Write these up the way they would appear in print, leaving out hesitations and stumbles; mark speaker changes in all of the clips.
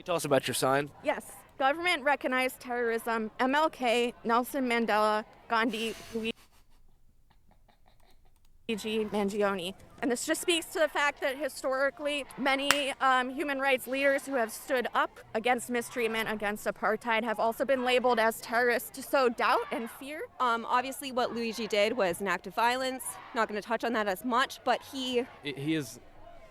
Speaker 1: you tell us about your sign?
Speaker 2: Yes. Government recognized terrorism. MLK, Nelson Mandela, Gandhi, Luigi Mangione. And this just speaks to the fact that historically, many human rights leaders who have stood up against mistreatment, against apartheid, have also been labeled as terrorists to sow doubt and fear.
Speaker 3: Obviously, what Luigi did was an act of violence. Not going to touch on that as much, but he
Speaker 4: has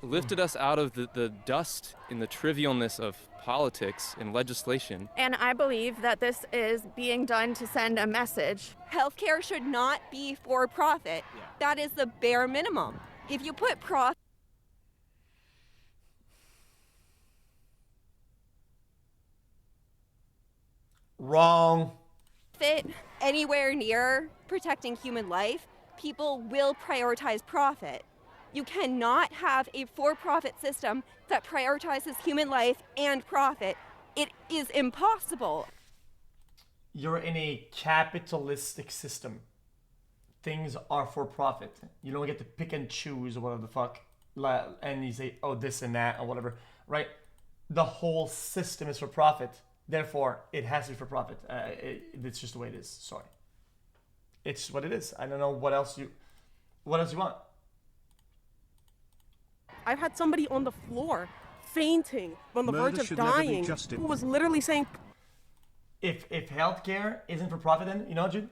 Speaker 4: lifted us out of the dust and the trivialness of politics and legislation.
Speaker 2: And I believe that this is being done to send a message.
Speaker 3: Healthcare should not be for profit. Yeah. That is the bare minimum. If you put profit
Speaker 5: Wrong.
Speaker 3: Anywhere near protecting human life, people will prioritize profit. You cannot have a for-profit system that prioritizes human life and profit. It is impossible.
Speaker 5: You're in a capitalistic system. Things are for profit. You don't get to pick and choose or whatever the fuck. And you say, oh, this and that or whatever, right? The whole system is for profit. Therefore, it has to be for profit. It's just the way it is. Sorry. It's what it is. I don't know what else you want.
Speaker 6: I've had somebody on the floor fainting on the verge of dying who was literally saying,
Speaker 5: if healthcare isn't for profit, then you know what, dude?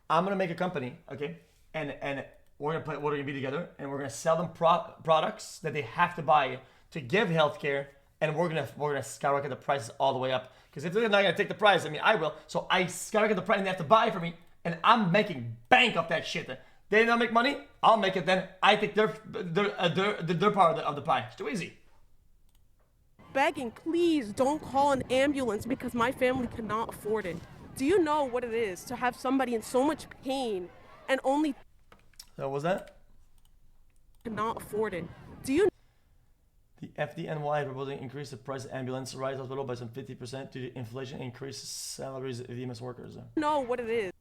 Speaker 5: I'm gonna make a company, okay? And we're gonna be together, and we're gonna sell them products that they have to buy to give healthcare, and we're gonna skyrocket the prices all the way up. Because if they're not gonna take the price, I mean, I will. So I skyrocket the price, and they have to buy for me, and I'm making bank off that shit. They don't make money, I'll make it. Then I take their part of the pie. It's too easy.
Speaker 6: begging, please don't call an ambulance because my family cannot afford it. Do you know what it is to have somebody in so much pain and only
Speaker 5: So was that?
Speaker 6: cannot afford it? Do you
Speaker 5: The FDNY proposing increase the price of ambulance rise hospital by some 50% due to inflation, increase salaries of EMS workers.
Speaker 6: know what it is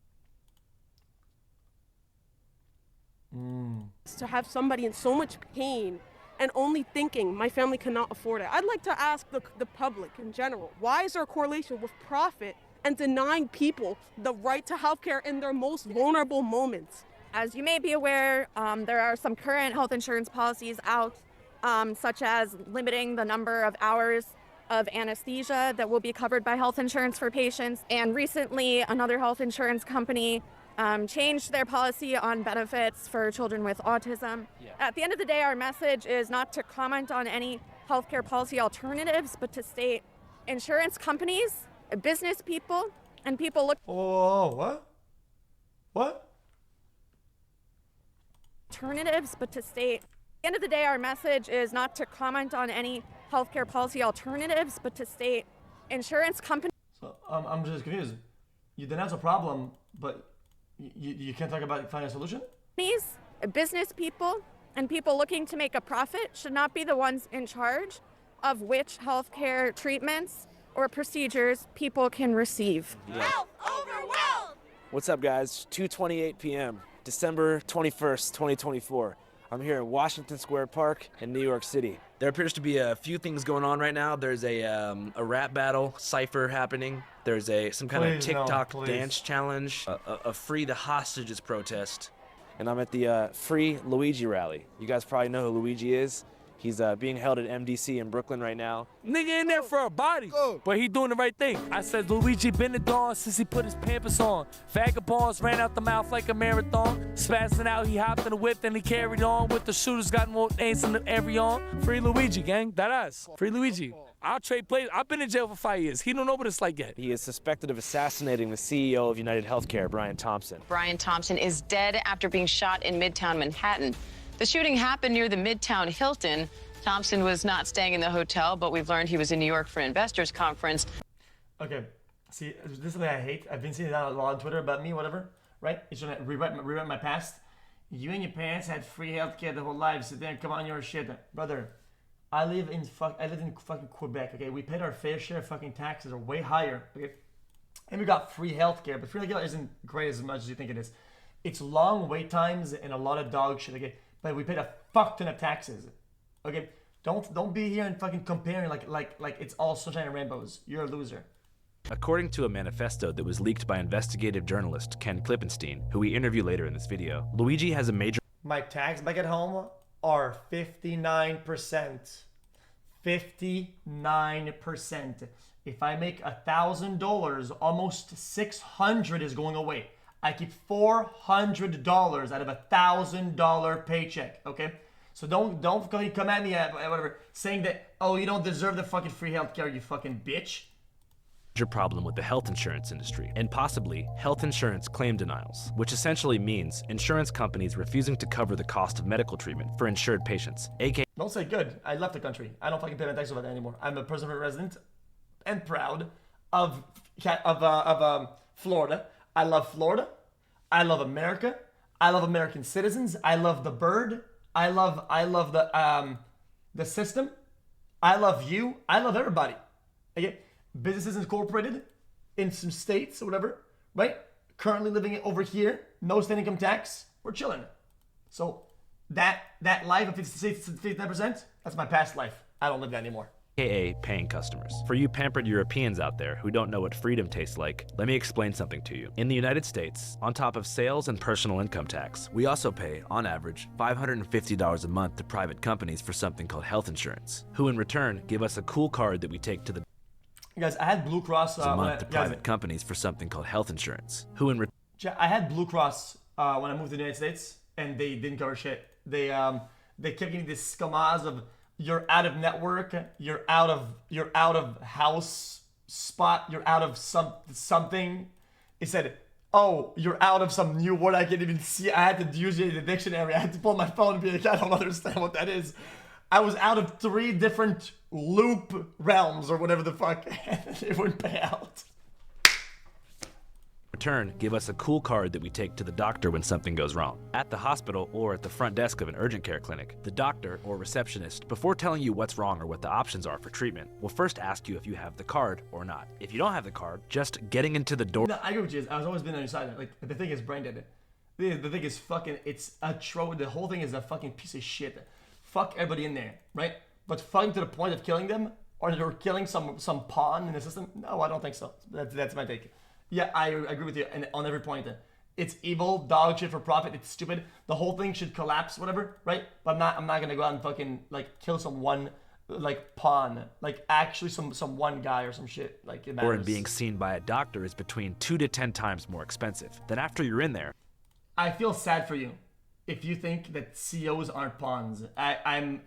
Speaker 5: Mm.
Speaker 6: to have somebody in so much pain and only thinking my family cannot afford it? I'd like to ask the public in general, why is there a correlation with profit and denying people the right to healthcare in their most vulnerable moments?
Speaker 2: As you may be aware, there are some current health insurance policies out, such as limiting the number of hours of anesthesia that will be covered by health insurance for patients. And recently, another health insurance company changed their policy on benefits for children with autism. Yeah. At the end of the day, our message is not to comment on any healthcare policy alternatives, but to state insurance companies, business people, and people look.
Speaker 5: Oh, what? What?
Speaker 2: Alternatives, but to state. At the end of the day, our message is not to comment on any healthcare policy alternatives, but to state insurance companies.
Speaker 5: So I'm just confused. You denounce a problem, but you can't talk about finding a solution?
Speaker 2: Business people, and people looking to make a profit should not be the ones in charge of which healthcare treatments or procedures people can receive.
Speaker 1: Yeah.
Speaker 3: Health overwhelmed!
Speaker 1: What's up, guys? 2:28 p.m., December 21st, 2024. I'm here in Washington Square Park in New York City. There appears to be a few things going on right now. There's a rap battle cipher happening. There's some kind of TikTok dance challenge, a Free the Hostages protest. And I'm at the Free Luigi Rally. You guys probably know who Luigi is. He's being held at MDC in Brooklyn right now.
Speaker 7: Nigga in there for a body, but he doing the right thing. I said Luigi been the dawn since he put his Pampers on. Vagabonds ran out the mouth like a marathon. Spazzing out, he hopped in the whip, then he carried on with the shooters, got more ace in every arm. Free Luigi, gang, that us. Free Luigi. I'll trade plays. I've been in jail for 5 years. He don't know what it's like yet.
Speaker 1: He is suspected of assassinating the CEO of United Healthcare, Brian Thompson.
Speaker 8: Brian Thompson is dead after being shot in Midtown Manhattan. The shooting happened near the Midtown Hilton. Thompson was not staying in the hotel, but we've learned he was in New York for an investors conference.
Speaker 5: Okay, see, this is something I hate. I've been seeing that a lot on Twitter about me, whatever, right? It's trying to rewrite my past. You and your parents had free healthcare the whole life, so then come on your shit. Brother, I live in fucking Quebec, okay? We paid our fair share of fucking taxes are way higher, okay? And we got free healthcare, but free healthcare isn't great as much as you think it is. It's long wait times and a lot of dog shit, okay? But we paid a fuck ton of taxes, okay? Don't be here and fucking comparing like it's all sunshine and rainbows. You're a loser.
Speaker 1: According to a manifesto that was leaked by investigative journalist Ken Klippenstein, who we interview later in this video, Luigi has a major...
Speaker 5: My tax back at home are 59%. 59%. If I make $1,000, almost $600 is going away. I keep $400 out of $1,000 paycheck, okay? So don't come at me whatever saying that, oh, you don't deserve the fucking free healthcare, you fucking bitch.
Speaker 1: Major problem with the health insurance industry, and possibly health insurance claim denials, which essentially means insurance companies refusing to cover the cost of medical treatment for insured patients, aka...
Speaker 5: Don't say good. I left the country. I don't fucking pay my taxes over that anymore. I'm a permanent resident and proud of Florida. I love Florida. I love America. I love American citizens. I love the bird. I love the system. I love you. I love everybody. Okay? Businesses incorporated in some states or whatever, right? Currently living over here, no state income tax. We're chilling. So that life of 59%, that's my past life. I don't live that anymore.
Speaker 1: AKA paying customers. For you pampered Europeans out there who don't know what freedom tastes like, let me explain something to you. In the United States, on top of sales and personal income tax, we also pay, on average, $550 a month to private companies for something called health insurance, who in return give us a cool card that we take to the...
Speaker 5: Guys, I had Blue Cross
Speaker 1: a month to private companies for something called health insurance, who in return...
Speaker 5: I had Blue Cross when I moved to the United States, and they didn't cover shit. They kept giving this scamas of you're out of network, you're out of house spot, you're out of something. It said, oh, you're out of some new word I can't even see. I had to use it in the dictionary. I had to pull my phone and be like, I don't understand what that is. I was out of 3 different loop realms or whatever the fuck, and it wouldn't pay out.
Speaker 1: Return, give us a cool card that we take to the doctor when something goes wrong. At the hospital or at the front desk of an urgent care clinic, the doctor or receptionist, before telling you what's wrong or what the options are for treatment, will first ask you if you have the card or not. If you don't have the card, just getting into the door...
Speaker 5: No, I agree with you. I've always been on your side. Like, the thing is brain dead. The thing is fucking, it's a the whole thing is a fucking piece of shit. Fuck everybody in there, right? But fucking to the point of killing them, or they're killing some pawn in the system? No, I don't think so. That's my take. Yeah, I agree with you and on every point. It's evil, dog shit for profit. It's stupid. The whole thing should collapse, whatever, right? But I'm not gonna go out and fucking like kill some one like pawn, like actually some one guy or some shit. Like it matters.
Speaker 1: Or in being seen by a doctor is between 2 to 10 times more expensive. Then after you're in there,
Speaker 5: I feel sad for you if you think that CEOs aren't pawns. I'm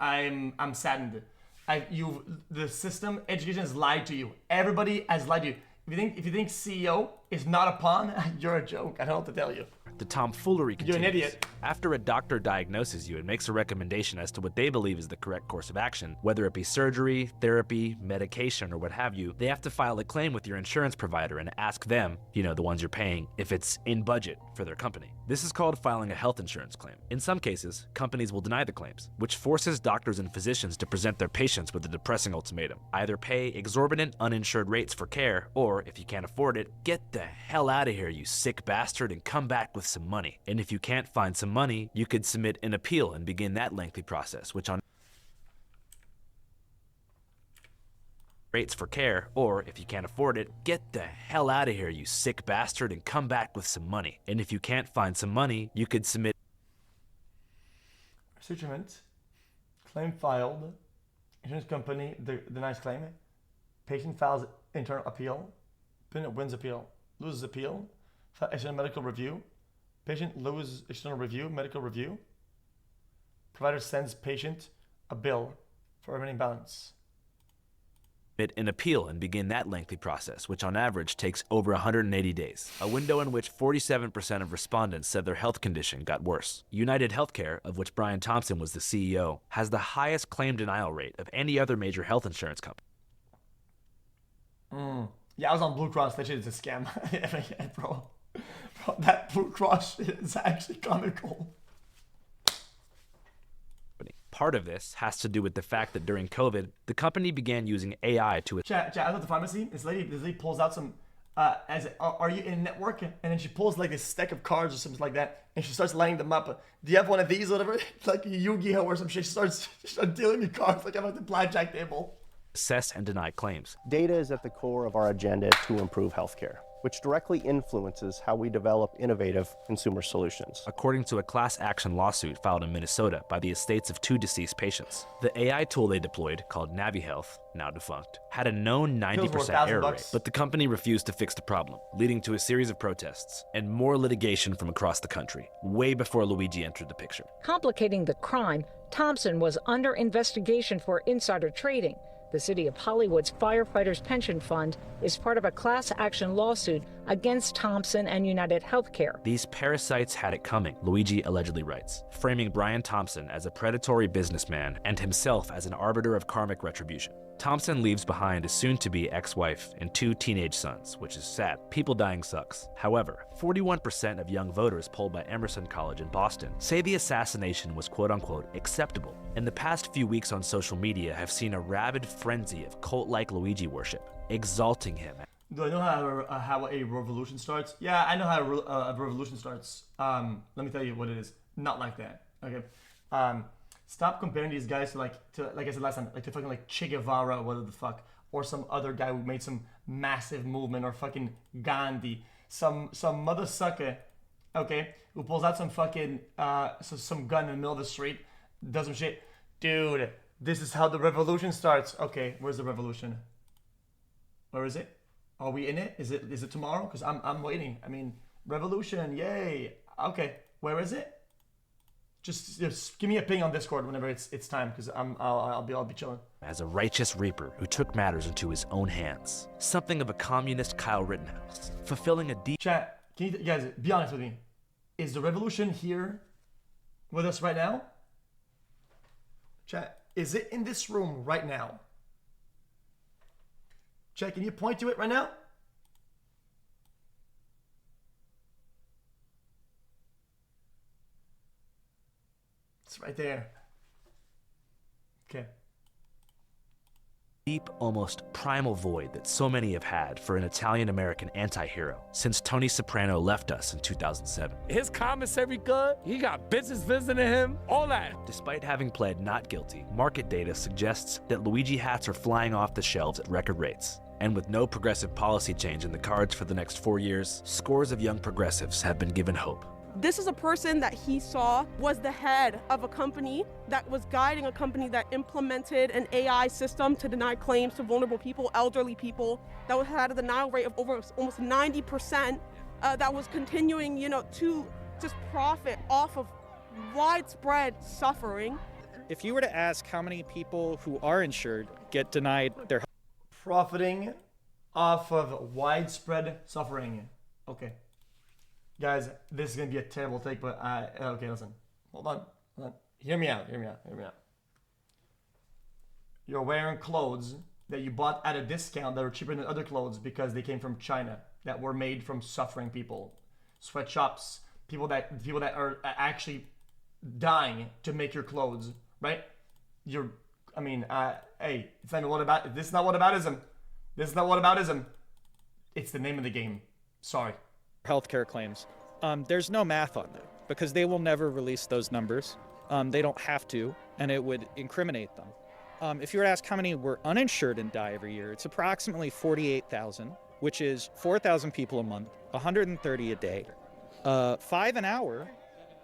Speaker 5: saddened. The system, education has lied to you. Everybody has lied to you. If you think CEO is not a pawn, you're a joke. I don't know what to tell you.
Speaker 1: The tomfoolery continues.
Speaker 5: You're an idiot.
Speaker 1: After a doctor diagnoses you and makes a recommendation as to what they believe is the correct course of action, whether it be surgery, therapy, medication, or what have you, they have to file a claim with your insurance provider and ask them, the ones you're paying, if it's in budget for their company. This is called filing a health insurance claim. In some cases, companies will deny the claims, which forces doctors and physicians to present their patients with a depressing ultimatum. Either pay exorbitant uninsured rates for care, or if you can't afford it, get the hell out of here, you sick bastard, and come back with some money. And if you can't find some money, you could submit an appeal and begin that lengthy process, which on rates for care, or if you can't afford it, get the hell out of here, you sick bastard, and come back with some money. And if you can't find some money, you could submit
Speaker 5: Settlement, claim filed, insurance company denies claim, patient files internal appeal, patient wins appeal, loses appeal, file external medical review, patient loses external review, medical review, provider sends patient a bill for remaining balance.
Speaker 1: An appeal and begin that lengthy process, which on average takes over 180 days, a window in which 47% of respondents said their health condition got worse. United Healthcare, of which Brian Thompson was the CEO, has the highest claim denial rate of any other major health insurance company.
Speaker 5: Yeah, I was on Blue Cross. That shit is a scam. Yeah, bro, that Blue Cross shit is actually comical.
Speaker 1: Part of this has to do with the fact that during COVID, the company began using AI to...
Speaker 5: Chat, I was at the pharmacy. This lady pulls out some are you in a network? And then she pulls like this stack of cards or something like that, and she starts lining them up. Do you have one of these or whatever? Like Yu-Gi-Oh or some shit. She starts dealing me cards like I'm at the blackjack table.
Speaker 1: Assess and deny claims.
Speaker 9: Data is at the core of our agenda to improve healthcare, which directly influences how we develop innovative consumer solutions.
Speaker 1: According to a class action lawsuit filed in Minnesota by the estates of 2 deceased patients, the AI tool they deployed, called NaviHealth, now defunct, had a known 90% error rate, but the company refused to fix the problem, leading to a series of protests and more litigation from across the country, way before Luigi entered the picture.
Speaker 10: Complicating the crime, Thompson was under investigation for insider trading. The City of Hollywood's Firefighters Pension Fund is part of a class action lawsuit against Thompson and United Healthcare.
Speaker 1: These parasites had it coming, Luigi allegedly writes, framing Brian Thompson as a predatory businessman and himself as an arbiter of karmic retribution. Thompson leaves behind a soon-to-be ex-wife and 2 teenage sons, which is sad. People dying sucks. However, 41% of young voters polled by Emerson College in Boston say the assassination was quote-unquote acceptable. And the past few weeks on social media have seen a rabid frenzy of cult-like Luigi worship, exalting him.
Speaker 5: Do I know how a revolution starts? Yeah, I know how a revolution starts. Let me tell you what it is. Not like that. Okay. Stop comparing these guys to like I said last time, like to fucking like Che Guevara or whatever the fuck, or some other guy who made some massive movement, or fucking Gandhi, some mother sucker, okay, who pulls out some fucking some gun in the middle of the street, does some shit. Dude, this is how the revolution starts. Okay, where's the revolution? Where is it? Are we in it? Is it tomorrow? Because I'm waiting. I mean, revolution, yay. Okay, where is it? Just give me a ping on Discord whenever it's time, because I'll be chilling.
Speaker 1: As a righteous reaper who took matters into his own hands, something of a communist Kyle Rittenhouse, fulfilling a deep.
Speaker 5: Chat, can you guys be honest with me? Is the revolution here with us right now? Chat, is it in this room right now? Chat, can you point to it right now? It's right there. Okay.
Speaker 1: Deep, almost primal void that so many have had for an Italian-American anti-hero since Tony Soprano left us in 2007.
Speaker 7: His commissary good, he got bitches visiting him, all that.
Speaker 1: Despite having pled not guilty, market data suggests that Luigi hats are flying off the shelves at record rates. And with no progressive policy change in the cards for the next 4 years, scores of young progressives have been given hope.
Speaker 6: This is a person that he saw was the head of a company that was guiding a company that implemented an AI system to deny claims to vulnerable people, elderly people, that had a denial rate of over almost 90%, that was continuing, to just profit off of widespread suffering.
Speaker 11: If you were to ask how many people who are insured get denied their
Speaker 5: profiting off of widespread suffering. Okay. Guys, this is going to be a terrible take, but okay, listen. Hold on. Hear me out. You're wearing clothes that you bought at a discount that are cheaper than other clothes because they came from China, that were made from suffering people. Sweatshops, people that are actually dying to make your clothes, right? Hey, it's not what about. This is not whataboutism. It's the name of the game. Sorry.
Speaker 11: healthcare claims. There's no math on them because they will never release those numbers. They don't have to, and it would incriminate them. If you were to ask how many were uninsured and die every year, it's approximately 48,000, which is 4,000 people a month, 130 a day, 5 an hour,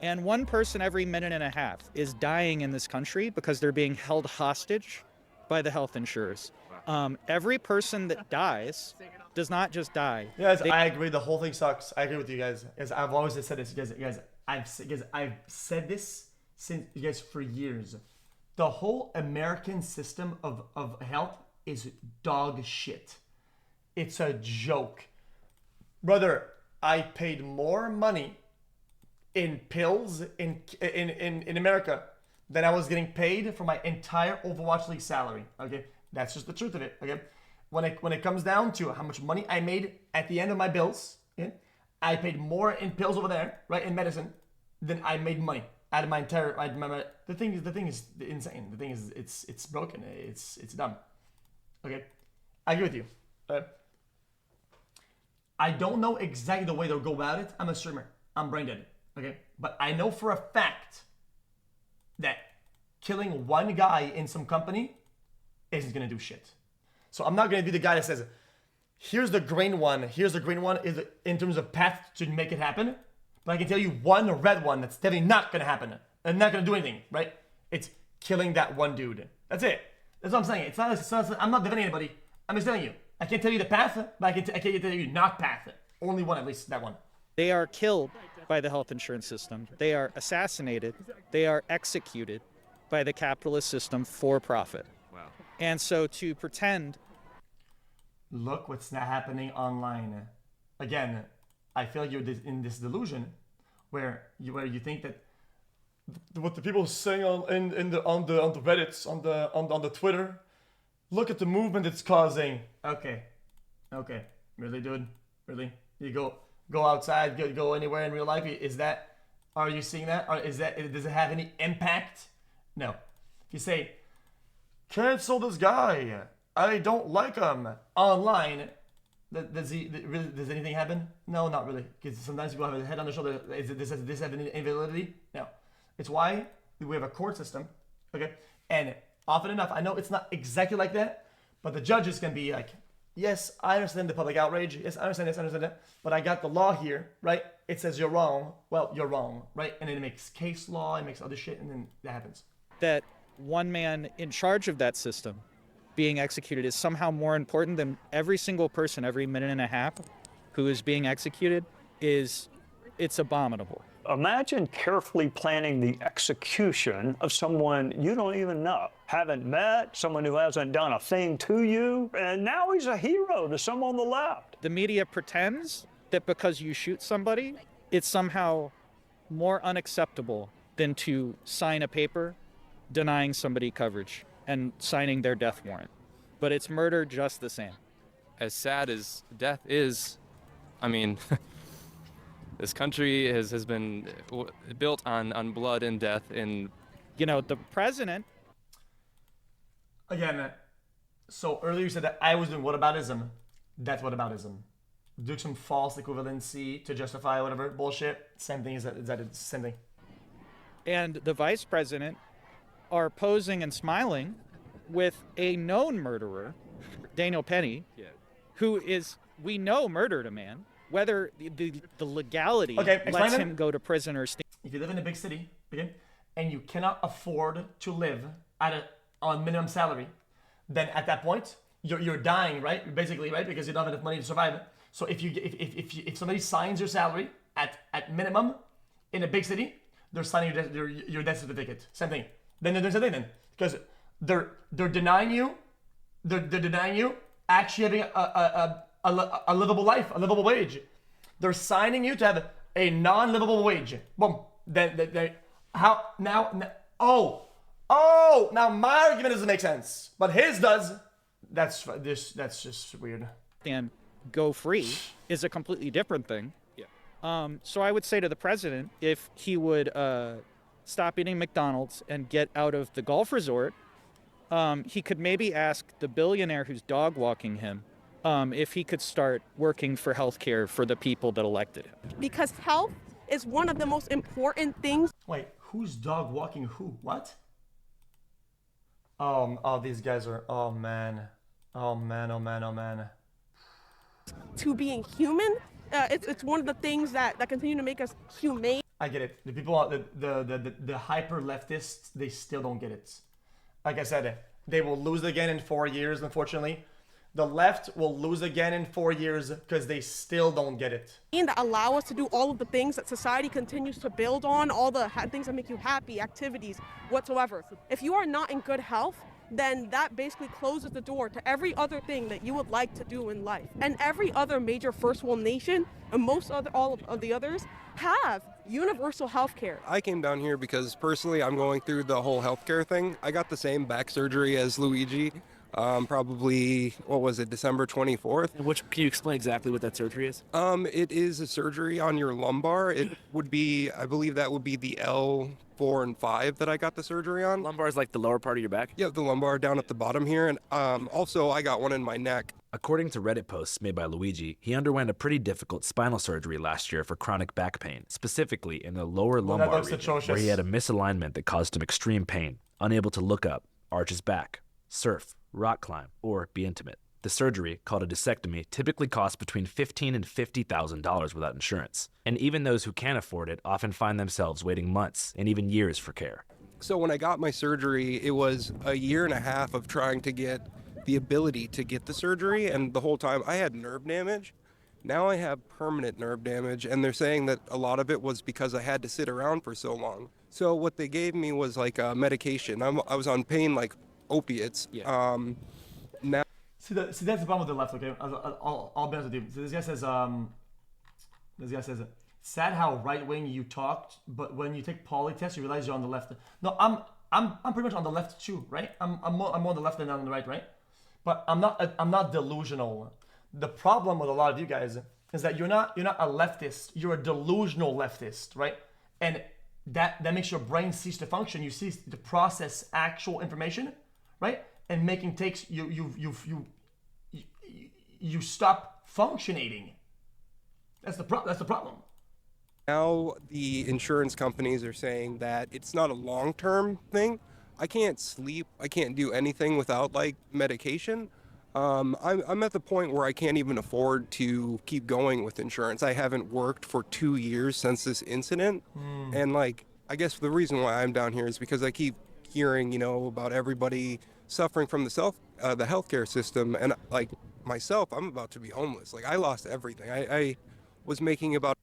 Speaker 11: and 1 person every minute and a half is dying in this country because they're being held hostage by the health insurers. Every person that dies does not just die.
Speaker 5: Yes, I agree. The whole thing sucks. I agree with you guys. Guys, I've always said this. I've said this since you guys for years. The whole American system of health is dog shit. It's a joke. Brother, I paid more money in pills in America than I was getting paid for my entire Overwatch League salary. Okay? That's just the truth of it. Okay? When it comes down to how much money I made at the end of my bills, okay, I paid more in pills over there, right, in medicine, than I made money out of my entire. The thing is insane. The thing is, it's broken. It's dumb. Okay, I agree with you. I don't know exactly the way they'll go about it. I'm a streamer. I'm brain dead. Okay? But I know for a fact that killing one guy in some company isn't going to do shit. So I'm not going to be the guy that says, here's the green one is in terms of path to make it happen. But I can tell you one red one that's definitely not going to happen and not going to do anything, right? It's killing that one dude. That's it. That's what I'm saying. I'm not defending anybody. I'm just telling you. I can't tell you the path, but I can't tell you not path. Only one, at least that one.
Speaker 11: They are killed by the health insurance system. They are assassinated. They are executed by the capitalist system for profit.
Speaker 4: Wow.
Speaker 11: And so to pretend...
Speaker 5: Look what's not happening online. Again, I feel you're in this delusion where you think that what the people saying on the Reddits, on the Twitter, look at the movement it's causing. Okay, really, dude, really? You go outside, go anywhere in real life. Are you seeing that? Or does it have any impact? No. If you say, cancel this guy, I don't like him online, does anything happen? No, not really. Because sometimes people have a head on their shoulder. Does this have any invalidity? No. It's why we have a court system, okay? And often enough, I know it's not exactly like that, but the judges can be like, yes, I understand the public outrage. Yes, I understand this, I understand that. But I got the law here, right? It says you're wrong. Well, you're wrong, right? And then it makes case law, it makes other shit, and then that happens.
Speaker 11: That one man in charge of that system being executed is somehow more important than every single person every minute and a half who is being executed it's abominable.
Speaker 12: Imagine carefully planning the execution of someone you don't even know, haven't met, someone who hasn't done a thing to you, and now he's a hero to some on the left.
Speaker 11: The media pretends that because you shoot somebody, it's somehow more unacceptable than to sign a paper denying somebody coverage and signing their death warrant. But it's murder just the same.
Speaker 4: As sad as death is, I mean, this country has been built on blood and death. And
Speaker 11: the president...
Speaker 5: Again, so earlier you said that I was doing whataboutism. That's whataboutism. Do some false equivalency to justify whatever bullshit. Same thing. Is that it's the same thing?
Speaker 11: And the vice president are posing and smiling with a known murderer, Daniel Penny, who is, we know, murdered a man. Whether the legality lets him go to prison or stay.
Speaker 5: If you live in a big city, okay, and you cannot afford to live on minimum salary, then at that point you're dying, right? Basically, right? Because you don't have enough money to survive. So if somebody signs your salary at minimum in a big city, they're signing your death certificate. Same thing. Then there's a thing then, because they're denying you actually having a livable life, a livable wage. They're signing you to have a non-livable wage. Boom. Now my argument doesn't make sense, but his does. That's just weird.
Speaker 11: And go free is a completely different thing. Yeah. So I would say to the president, if he would stop eating McDonald's and get out of the golf resort, he could maybe ask the billionaire who's dog walking him if he could start working for healthcare for the people that elected him.
Speaker 6: Because health is one of the most important things.
Speaker 5: Wait, who's dog walking who? What? These guys are, oh man.
Speaker 6: To being human, it's one of the things that continue to make us humane.
Speaker 5: I get it. The people, the hyper leftists, they still don't get it. Like I said, they will lose again in 4 years, unfortunately. The left will lose again in 4 years because they still don't get it.
Speaker 6: And that allow us to do all of the things that society continues to build on, all the things that make you happy, activities, whatsoever. If you are not in good health, then that basically closes the door to every other thing that you would like to do in life. And every other major first world nation, and all of the others, have universal health care.
Speaker 13: I came down here because personally I'm going through the whole healthcare thing. I got the same back surgery as Luigi. Probably, what was it, December 24th.
Speaker 1: And can you explain exactly what that surgery is?
Speaker 13: It is a surgery on your lumbar. It would be, I believe that would be the L4 and 5 that I got the surgery on.
Speaker 1: Lumbar is like the lower part of your back?
Speaker 13: Yeah, the lumbar down at the bottom here. And also I got one in my neck.
Speaker 1: According to Reddit posts made by Luigi, he underwent a pretty difficult spinal surgery last year for chronic back pain, specifically in the lower lumbar region, where he had a misalignment that caused him extreme pain, unable to look up, arch his back, surf, rock climb, or be intimate. The surgery, called a discectomy, typically costs between $15,000 and $50,000 without insurance. And even those who can afford it often find themselves waiting months and even years for care.
Speaker 13: So when I got my surgery, it was a year and a half of trying to get the ability to get the surgery, and the whole time I had nerve damage. Now I have permanent nerve damage, and they're saying that a lot of it was because I had to sit around for so long. So what they gave me was like a medication. I was on pain like opiates.
Speaker 1: Yeah.
Speaker 13: Now.
Speaker 5: See, that's the problem with the left. Okay, I'll be honest with you. So this guy says, sad how right wing you talked, but when you take poly test, you realize you're on the left. No, I'm pretty much on the left too, right? I'm more on the left than on the right? But I'm not delusional. The problem with a lot of you guys is that you're not a leftist. You're a delusional leftist, right? And that makes your brain cease to function. You cease to process actual information, right? And making takes you stop functioning. That's the problem.
Speaker 13: Now the insurance companies are saying that it's not a long-term thing. I can't sleep. I can't do anything without like medication. I'm at the point where I can't even afford to keep going with insurance. I haven't worked for 2 years since this incident. And like, I guess the reason why I'm down here is because I keep hearing, about everybody suffering from the healthcare system. And like myself, I'm about to be homeless. Like I lost everything. I was making about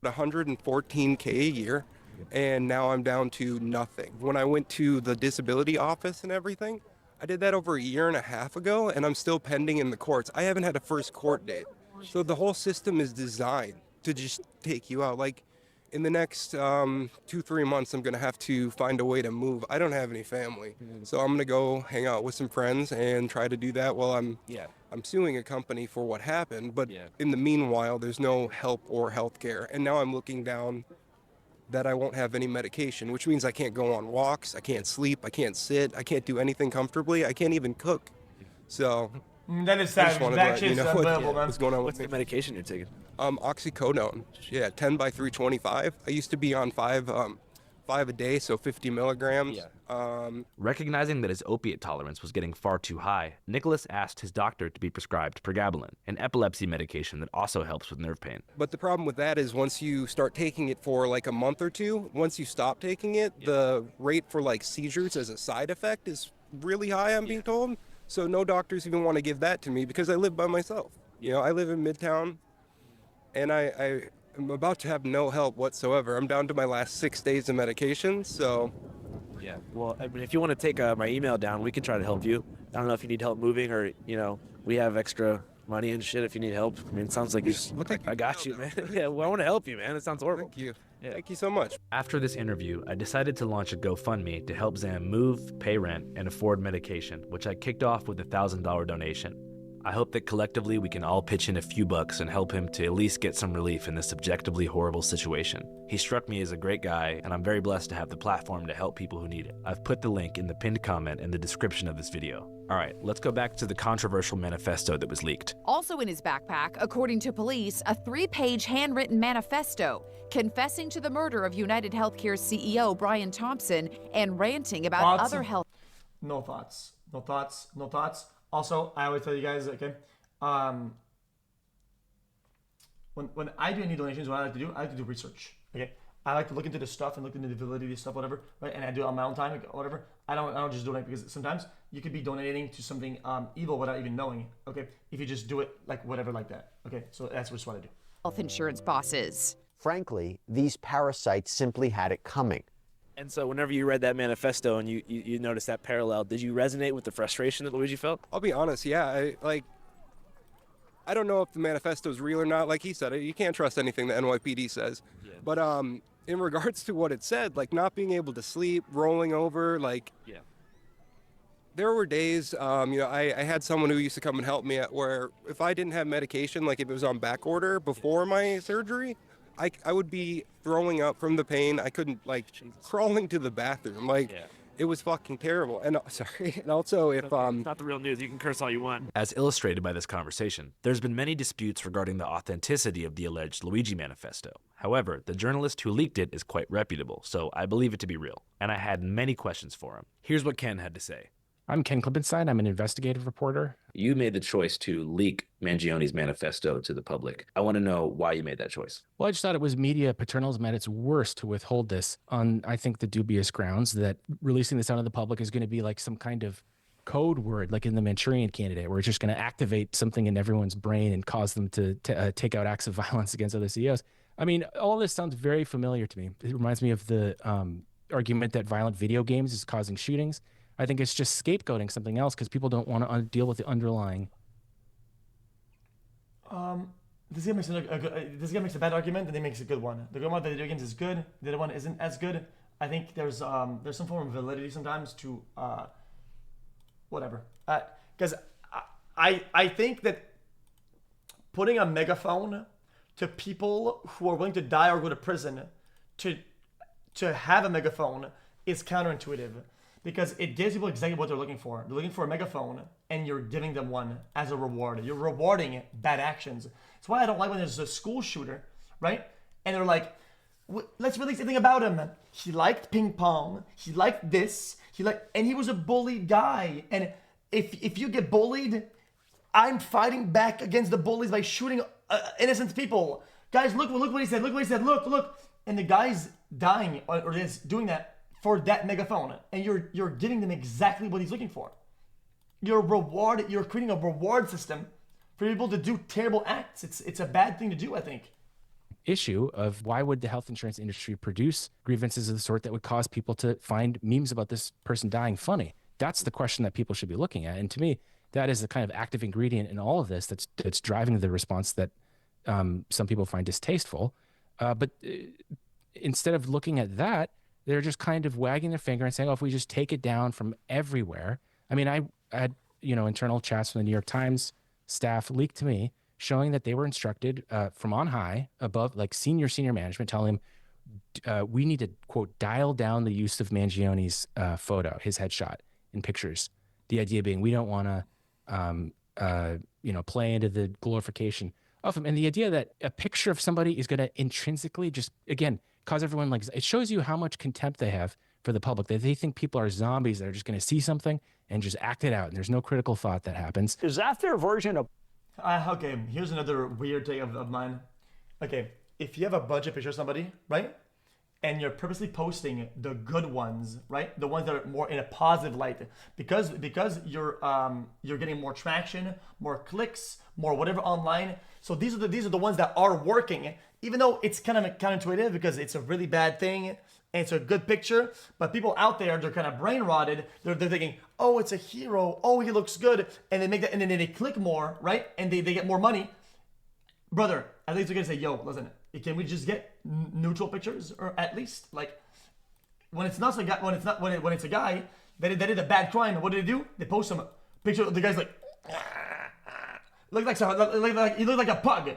Speaker 13: $114K a year, and now I'm down to nothing. When I went to the disability office and everything, I did that over a year and a half ago, and I'm still pending in the courts. I haven't had a first court date. So the whole system is designed to just take you out. Like in the next 2-3 months, I'm gonna have to find a way to move. I don't have any family, so I'm gonna go hang out with some friends and try to do that while I'm suing a company for what happened. But in the meanwhile, there's no help or health care. And now I'm looking down that I won't have any medication, which means I can't go on walks, I can't sleep, I can't sit, I can't do anything comfortably, I can't even cook. So
Speaker 5: that is sad. That shit's unbelievable, man.
Speaker 13: What's going on
Speaker 1: What's the medication you're taking?
Speaker 13: Oxycodone. 10 by 325. I used to be on 5 a day, so 50 milligrams.
Speaker 1: Recognizing that his opiate tolerance was getting far too high, Nicholas asked his doctor to be prescribed pregabalin, an epilepsy medication that also helps with nerve pain.
Speaker 13: But the problem with that is once you start taking it for like a month or two, once you stop taking it, the rate for like seizures as a side effect is really high, I'm being told. So no doctors even want to give that to me because I live by myself. I live in Midtown, and I'm about to have no help whatsoever. I'm down to my last 6 days of medication, so.
Speaker 1: Yeah, well, I mean, if you want to take my email down, we can try to help you. I don't know if you need help moving or, we have extra money and shit if you need help. I mean, it sounds like I got you, man. Yeah, well, I want to help you, man. It sounds horrible.
Speaker 13: Thank you.
Speaker 1: Yeah.
Speaker 13: Thank you so much.
Speaker 1: After this interview, I decided to launch a GoFundMe to help Zam move, pay rent, and afford medication, which I kicked off with a $1,000 donation. I hope that collectively we can all pitch in a few bucks and help him to at least get some relief in this objectively horrible situation. He struck me as a great guy, and I'm very blessed to have the platform to help people who need it. I've put the link in the pinned comment in the description of this video. All right, let's go back to the controversial manifesto that was leaked.
Speaker 14: Also in his backpack, according to police, a 3-page handwritten manifesto confessing to the murder of United Healthcare's CEO Brian Thompson and ranting about other health.
Speaker 5: No thoughts. Also, I always tell you guys, okay, when I do any donations, what I like to do research, okay? I like to look into the stuff and look into the validity of stuff, whatever, right? And I do it on my own time, like, whatever. I don't just donate because sometimes you could be donating to something evil without even knowing, okay? If you just do it like whatever like that, okay? So that's just what I do.
Speaker 14: Health insurance bosses.
Speaker 15: Frankly, these parasites simply had it coming.
Speaker 1: And so whenever you read that manifesto and you noticed that parallel, did you resonate with the frustration that Luigi felt?
Speaker 13: I'll be honest, yeah. I don't know if the manifesto is real or not. Like he said, you can't trust anything the NYPD says. Yeah. But in regards to what it said, like not being able to sleep, rolling over, like there were days, I had someone who used to come and help me at where if I didn't have medication, like if it was on back order before my surgery, I would be throwing up from the pain. I couldn't, like, crawling to the bathroom. Like, it was fucking terrible. And sorry. And also, if
Speaker 1: not the real news, you can curse all you want. As illustrated by this conversation, there's been many disputes regarding the authenticity of the alleged Luigi manifesto. However, the journalist who leaked it is quite reputable, so I believe it to be real. And I had many questions for him. Here's what Ken had to say.
Speaker 16: I'm Ken Klippenstein. I'm an investigative reporter.
Speaker 1: You made the choice to leak Mangione's manifesto to the public. I want to know why you made that choice.
Speaker 16: Well, I just thought it was media paternalism at its worst to withhold this on, I think, the dubious grounds that releasing this out to the public is going to be like some kind of code word, like in the Manchurian Candidate, where it's just going to activate something in everyone's brain and cause them to take out acts of violence against other CEOs. I mean, all this sounds very familiar to me. It reminds me of the argument that violent video games is causing shootings. I think it's just scapegoating something else because people don't want to deal with the underlying.
Speaker 5: This guy makes a bad argument, and he makes a good one. The good one that the video games is good. The other one isn't as good. I think there's some form of validity sometimes to whatever. Because I think that putting a megaphone to people who are willing to die or go to prison to have a megaphone is counterintuitive. Because it gives people exactly what they're looking for. They're looking for a megaphone, and you're giving them one as a reward. You're rewarding bad actions. That's why I don't like when there's a school shooter, right? And they're like, let's release anything about him. He liked ping pong. He liked this. And he was a bullied guy. And if you get bullied, I'm fighting back against the bullies by shooting innocent people. Guys, look what he said. Look what he said. Look. And the guy's dying or is doing that for that megaphone, and you're giving them exactly what he's looking for. You're creating a reward system for people to do terrible acts. It's a bad thing to do, I think.
Speaker 16: Issue of why would the health insurance industry produce grievances of the sort that would cause people to find memes about this person dying funny? That's the question that people should be looking at. And to me, that is the kind of active ingredient in all of this that's driving the response that some people find distasteful. But instead of looking at that, they're just kind of wagging their finger and saying, oh, if we just take it down from everywhere. I mean, I had, internal chats from the New York Times staff leaked to me showing that they were instructed from on high above, like senior management, telling them we need to, quote, dial down the use of Mangione's photo, his headshot in pictures. The idea being we don't want to, play into the glorification of him. And the idea that a picture of somebody is going to intrinsically just, again, cause everyone, like, it shows you how much contempt they have for the public, that they think people are zombies that are just going to see something and just act it out, and there's no critical thought that happens.
Speaker 12: Is that their version of...
Speaker 5: Okay, here's another weird thing of mine. Okay, if you have a budget picture of somebody, right, and you're purposely posting the good ones, right, the ones that are more in a positive light, because you're getting more traction, more clicks, more whatever online. So these are the ones that are working, even though it's kind of counterintuitive because it's a really bad thing and it's a good picture. But people out there, they're kind of brain rotted. They're thinking, oh, it's a hero. Oh, he looks good, and they make that, and then they click more, right, and they get more money. Brother, at least you're gonna say, yo, listen, can we just get neutral pictures, or at least like when it's not a guy, when it's a guy that did a bad crime, what do? They post some picture of the guy's like, he looked like a pug.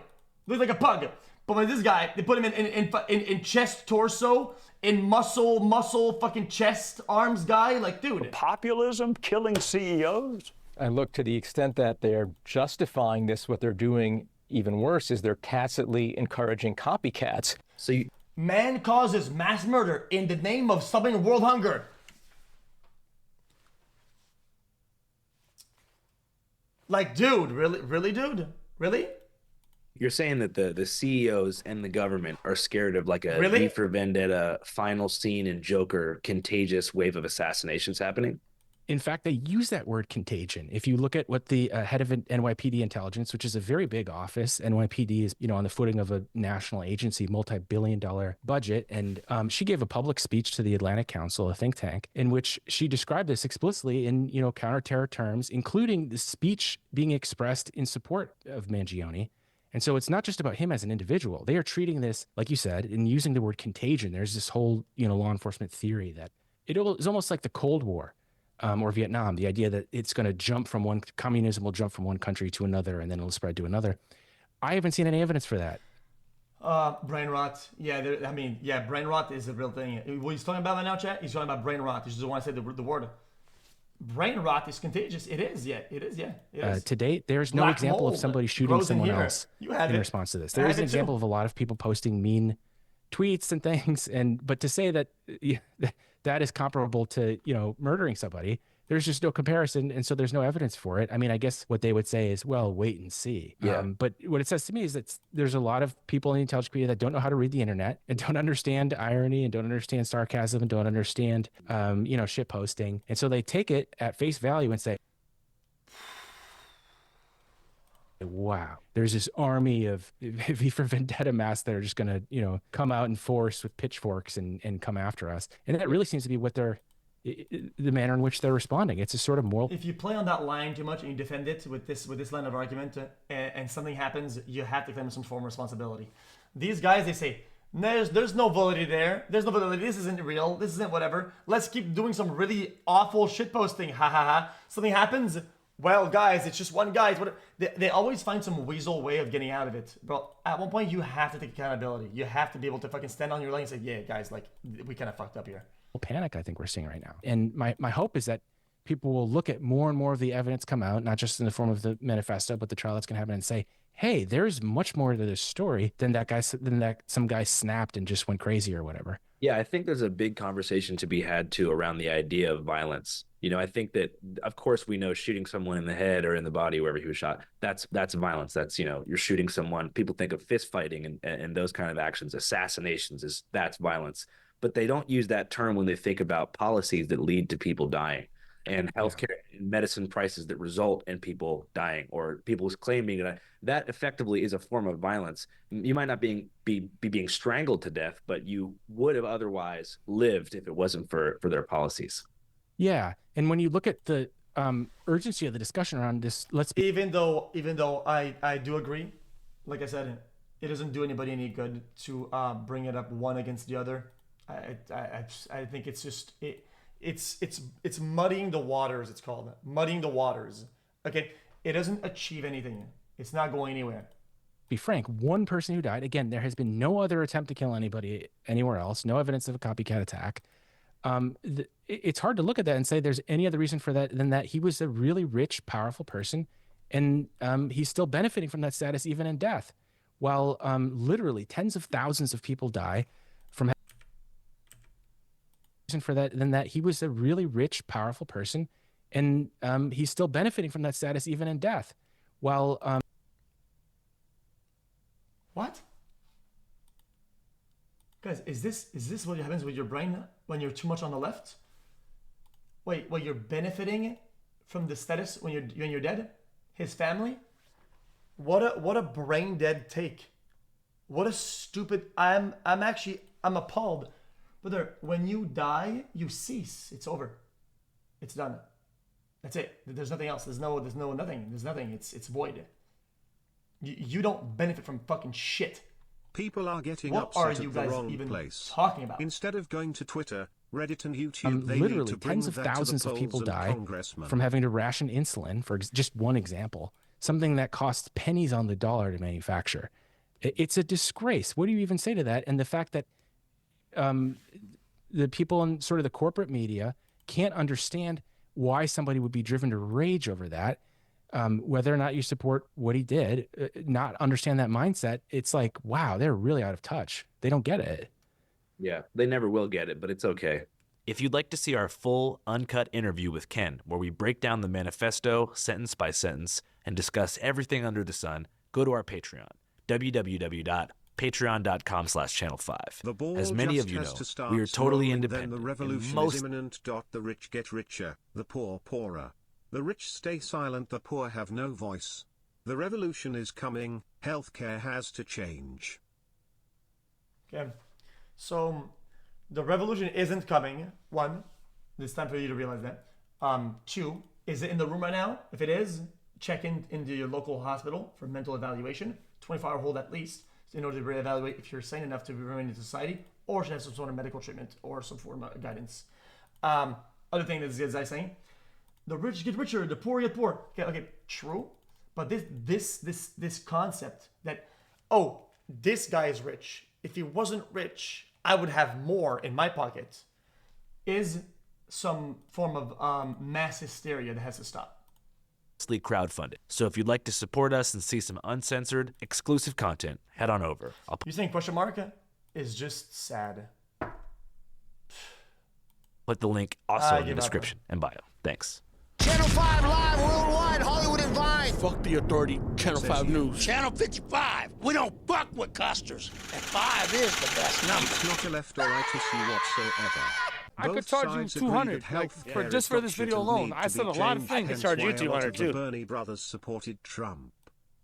Speaker 5: Looked like a pug. But when this guy, they put him in chest, torso, in muscle, fucking chest, arms guy, like, dude.
Speaker 12: Populism, killing CEOs.
Speaker 17: And look, to the extent that they're justifying this, what they're doing even worse is they're tacitly encouraging copycats.
Speaker 5: Man causes mass murder in the name of stopping world hunger. Like, dude, really, dude? Really?
Speaker 1: You're saying that the CEOs and the government are scared of like a V for Vendetta final scene in Joker contagious wave of assassinations happening?
Speaker 16: In fact, they use that word contagion. If you look at what the head of NYPD intelligence, which is a very big office, NYPD is, on the footing of a national agency, multi-billion-dollar budget. And she gave a public speech to the Atlantic Council, a think tank, in which she described this explicitly in, counterterror terms, including the speech being expressed in support of Mangione. And so it's not just about him as an individual. They are treating this, like you said, and using the word contagion. There's this whole, law enforcement theory that it is almost like the Cold War. Or Vietnam, the idea that it's going to jump from communism will jump from one country to another and then it'll spread to another. I haven't seen any evidence for that.
Speaker 5: Brain rot. Yeah, brain rot is a real thing. What he's talking about right now, chat, he's talking about brain rot. This is the one I said the word. Brain rot is contagious. It is, yeah. It is.
Speaker 16: To date, there's no example of somebody shooting someone else in response to this. There is an example of a lot of people posting mean tweets and things, but to say that that is comparable to murdering somebody, there's just no comparison, and so there's no evidence for it. I mean, I guess what they would say is, well, wait and see.
Speaker 1: Yeah.
Speaker 16: But what it says to me is that there's a lot of people in the intelligence community that don't know how to read the internet and don't understand irony and don't understand sarcasm and don't understand shit posting, and so they take it at face value and say, wow, there's this army of V for Vendetta masks that are just going to, come out in force with pitchforks and come after us. And that really seems to be what the manner in which they're responding. It's a sort of moral.
Speaker 5: If you play on that line too much and you defend it with this line of argument and something happens, you have to claim some form of responsibility. These guys, they say, there's no validity there. There's no validity. This isn't real. This isn't whatever. Let's keep doing some really awful shit posting. Ha ha ha. Something happens. Well, guys, it's just one guy. They always find some weasel way of getting out of it. Bro, at one point, you have to take accountability. You have to be able to fucking stand on your leg and say, yeah, guys, like, we kind of fucked up here.
Speaker 16: Panic, I think we're seeing right now. And my hope is that people will look at more and more of the evidence come out, not just in the form of the manifesto, but the trial that's going to happen, and say, hey, there's much more to this story than that some guy snapped and just went crazy or whatever.
Speaker 1: Yeah, I think there's a big conversation to be had too around the idea of violence. I think that, of course, we know shooting someone in the head or in the body, wherever he was shot, that's violence. That's, you're shooting someone. People think of fist fighting and those kind of actions. Assassinations that's violence. But they don't use that term when they think about policies that lead to people dying and healthcare and medicine prices that result in people dying or people's claiming that effectively is a form of violence. You might not be being strangled to death, but you would have otherwise lived if it wasn't for their policies.
Speaker 16: Yeah, and when you look at the urgency of the discussion around this,
Speaker 5: even though I do agree, like I said, it doesn't do anybody any good to bring it up one against the other. I think it's just it's muddying the waters. It's called muddying the waters. Okay, it doesn't achieve anything. It's not going anywhere.
Speaker 16: Be frank, one person who died. Again, there has been no other attempt to kill anybody anywhere else. No evidence of a copycat attack. It's hard to look at that and say there's any other reason for that than that he was a really rich, powerful person, and he's still benefiting from that status even in death, while literally tens of thousands of people die from for that than that he was a really rich, powerful person, and he's still benefiting from that status even in death, while
Speaker 5: what? Guys, is this what happens with your brain when you're too much on the left? Wait, you're benefiting from the status when you're dead? His family? What a brain dead take. What a stupid. I'm appalled. Brother, when you die, you cease. It's over. It's done. That's it. There's nothing else. There's nothing. There's nothing. It's void. You don't benefit from fucking shit.
Speaker 18: People are getting
Speaker 5: what
Speaker 18: upset
Speaker 5: are you
Speaker 18: at the
Speaker 5: guys
Speaker 18: wrong
Speaker 5: even
Speaker 18: place.
Speaker 5: Talking about?
Speaker 18: Instead of going to Twitter, Reddit, and YouTube, they
Speaker 16: literally
Speaker 18: need to bring
Speaker 16: tens of
Speaker 18: that to the
Speaker 16: thousands of
Speaker 18: polls
Speaker 16: people
Speaker 18: and
Speaker 16: die
Speaker 18: congressmen.
Speaker 16: from having to ration insulin, for just one example, something that costs pennies on the dollar to manufacture. It's a disgrace. What do you even say to that? And the fact that the people in sort of the corporate media can't understand why somebody would be driven to rage over that, whether or not you support what he did, not understand that mindset. It's like, wow, they're really out of touch. They don't get it.
Speaker 1: Yeah, they never will get it, but it's okay. If you'd like to see our full, uncut interview with Ken, where we break down the manifesto sentence by sentence and discuss everything under the sun, go to our Patreon, www.patreon.com/xQc. Patreon.com/channel5. As many of you know, we are totally independent.
Speaker 18: The revolution is imminent. The rich get richer, the poor poorer. The rich stay silent, the poor have no voice. The revolution is coming. Healthcare has to change.
Speaker 5: Okay, so the revolution isn't coming. One, it's time for you to realize that. Two, is it in the room right now? If it is, check into your local hospital for mental evaluation, 24-hour hold at least, in order to reevaluate if you're sane enough to remain in society or should have some sort of medical treatment or some form of guidance. Other thing that this guy's saying, the rich get richer, the poor get poor. Okay, true. But this concept that, oh, this guy is rich. If he wasn't rich, I would have more in my pocket, is some form of mass hysteria that has to stop.
Speaker 1: Crowdfunded. So if you'd like to support us and see some uncensored, exclusive content, head on over.
Speaker 5: You think question mark is just sad?
Speaker 1: Put the link also in the description and bio. Thanks.
Speaker 19: Channel 5 Live Worldwide, Hollywood and Vine.
Speaker 20: Fuck the authority, Channel 5 News.
Speaker 19: Channel 55. We don't fuck with custers. And 5 is the best number.
Speaker 18: It's not a left or right issue whatsoever.
Speaker 7: I could charge you 200 for just for this video alone. I said a lot of things. I could charge you 200 too.
Speaker 18: The Bernie brothers supported Trump.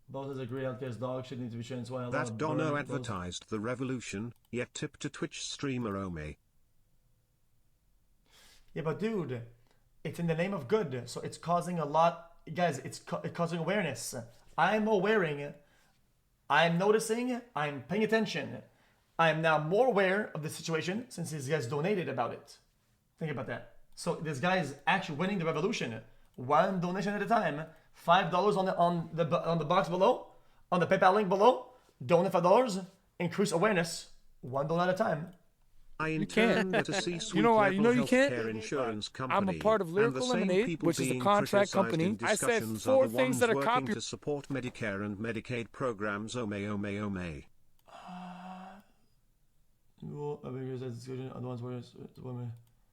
Speaker 5: Both as agree healthcare's dog should need to be changed.
Speaker 18: That Dono advertised the revolution, yet tipped to Twitch streamer Ome.
Speaker 5: Yeah, but dude, it's in the name of good, so it's causing a lot. Guys, it's causing awareness. I'm awareing. I'm noticing. I'm paying attention. I am now more aware of the situation since these guys donated about it. Think about that. So this guy is actually winning the revolution. One donation at a time. $5 on the box below, on the PayPal link below. Donate $5. Increase awareness. One donut at a time.
Speaker 18: I intend to see
Speaker 7: you know why? You know you can't.
Speaker 18: Insurance company,
Speaker 7: I'm a part of Lyrical Lemonade, which is a contract company. I said 4 things that are copy
Speaker 18: to support Medicare and Medicaid programs.